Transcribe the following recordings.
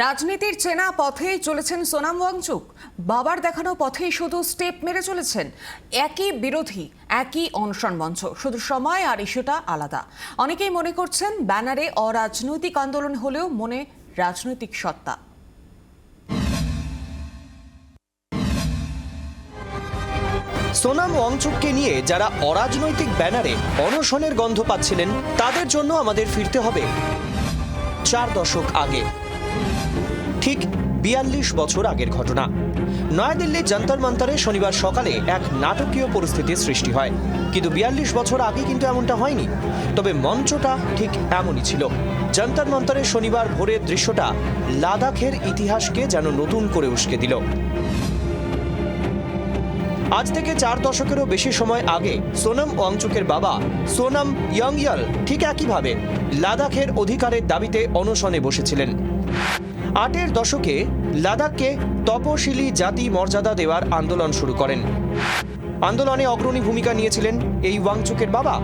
রাজনীতির চেনা পথেই চলেছেন সোনাম ওয়াংচুক। বাবার দেখানো পথেই শুধু স্টেপ মেরে চলেছেন। একই বিরোধী, একই অনশন মঞ্চ, শুধু সময় আর ইস্যুটা আলাদা। অনেকেই মনে করছেন ব্যানারে অরাজনৈতিক আন্দোলন হলেও মনে রাজনৈতিক সত্তা। সোনাম ওয়াংচুককে নিয়ে যারা অরাজনৈতিক ব্যানারে অনশনের গন্ধ পাচ্ছিলেন, তাদের জন্য আমাদের ফিরতে হবে 4 দশক আগে। ঠিক 42 বছর আগের ঘটনা। নয়াদিল্লির যন্তর মন্তরে শনিবার সকালে এক নাটকীয় পরিস্থিতির সৃষ্টি হয়। কিন্তু 42 বছর আগে কিন্তু এমনটা হয়নি। তবে মঞ্চটা ঠিক এমনই ছিল। যন্তর মন্তরে শনিবার ভোরের দৃশ্যটা লাদাখের ইতিহাসকে যেন নতুন করে উস্কে দিল। আজ থেকে 4 দশকেরও বেশি সময় আগে সোনাম ওয়াংচুকের বাবা সোনাম ইয়াংয়াল ঠিক একইভাবে লাদাখের অধিকারের দাবিতে অনশনে বসেছিলেন। 8 দশকে লাদাখকে তপশিলি জাতি মর্যাদা দেওয়ার আন্দোলন শুরু করেন। আন্দোলনে অগ্রণী ভূমিকা নিয়েছিলেন এই ওয়াংচুকের বাবা।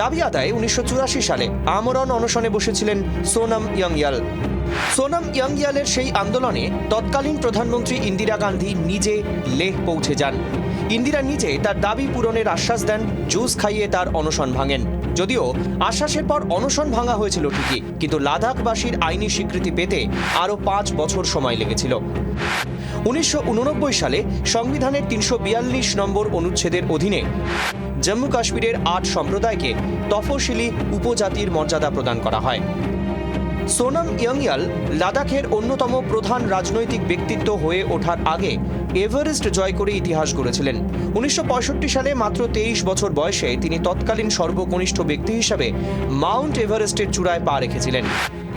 দাবি আদায়ে 1984 সালে আমরণ অনশনে বসেছিলেন সোনাম ইয়াংয়াল। সোনাম ইয়াংয়ালের সেই আন্দোলনে তৎকালীন প্রধানমন্ত্রী ইন্দিরা গান্ধী নিজে লেহ পৌঁছে যান। ইন্দিরা নিজে তার দাবি পূরণের আশ্বাস দেন, জুস খাইয়ে তার অনশন ভাঙেন। যদিও আশ্বাসের পর অনশন ভাঙা হয়েছিল ঠিকই, কিন্তু লাদাখবাসীর আইনি স্বীকৃতি পেতে আরও 5 বছর সময় লেগেছিল। 1989 সালে সংবিধানের 342 নম্বর অনুচ্ছেদের অধীনে জম্মু কাশ্মীরের 8 সম্প্রদায়কে তফসিলি উপজাতির মর্যাদা প্রদান করা হয়। সোনাম ইয়াংয়াল লাদাখের অন্যতম প্রধান রাজনৈতিক ব্যক্তিত্ব হয়ে ওঠার আগে এভারেস্ট জয় করে ইতিহাস গড়েছিলেন। 1965 সালে মাত্র 23 বছর বয়সে তিনি তৎকালীন সর্বকনিষ্ঠ ব্যক্তি হিসাবে মাউন্ট এভারেস্টের চূড়ায় পা রেখেছিলেন।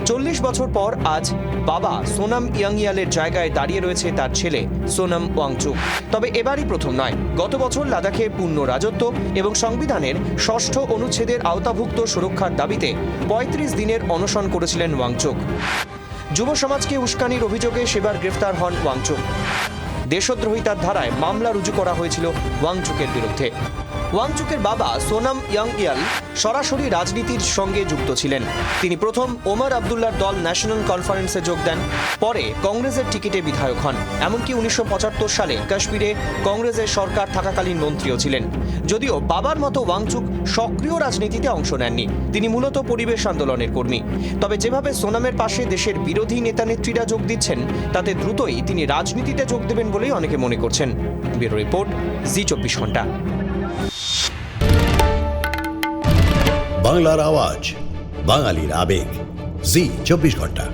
40 বছর পর আজ বাবা সোনাম ইয়াংয়ালের জায়গায় দাঁড়িয়ে রয়েছে তার ছেলে সোনাম ওয়াংচুক। তবে এবারই প্রথম নয়। গত বছর লাদাখে পূর্ণ রাজত্ব এবং সংবিধানের 6ষ্ঠ অনুচ্ছেদের আওতাভুক্ত সুরক্ষার দাবিতে 35 দিনের অনশন করেছিলেন ওয়াংচুক। যুব সমাজকে উস্কানির অভিযোগে সেবার গ্রেফতার হন ওয়াংচুক। দেশদ্রোহিতার ধারায় মামলা রুজু করা হয়েছিল ওয়াংচুকের বিরুদ্ধে। ওয়াংচুকের বাবা সোনাম ইয়াংয়াল সরাসরি রাজনীতির সঙ্গে যুক্ত ছিলেন। তিনি প্রথম ওমর আবদুল্লার দল ন্যাশনাল কনফারেন্সে যোগ দেন, পরে কংগ্রেসের টিকিটে বিধায়ক হন। এমনকি 1975 সালে কাশ্মীরে কংগ্রেসের সরকার থাকাকালীন মন্ত্রীও ছিলেন। যদিও বাবার মতো ওয়াংচুক সক্রিয় রাজনীতিতে অংশ নেননি, তিনি মূলত পরিবেশ আন্দোলনের কর্মী। তবে যেভাবে সোনামের পাশে দেশের বিরোধী নেতানেত্রীরা যোগ দিচ্ছেন, তাতে দ্রুতই তিনি রাজনীতিতে যোগ দেবেন বলেই অনেকে মনে করছেন। ব্যুরো রিপোর্ট, জি 24 ঘন্টা। বাংলার আওয়াজ, বাঙালির আবেগ, জি 24 ঘন্টা।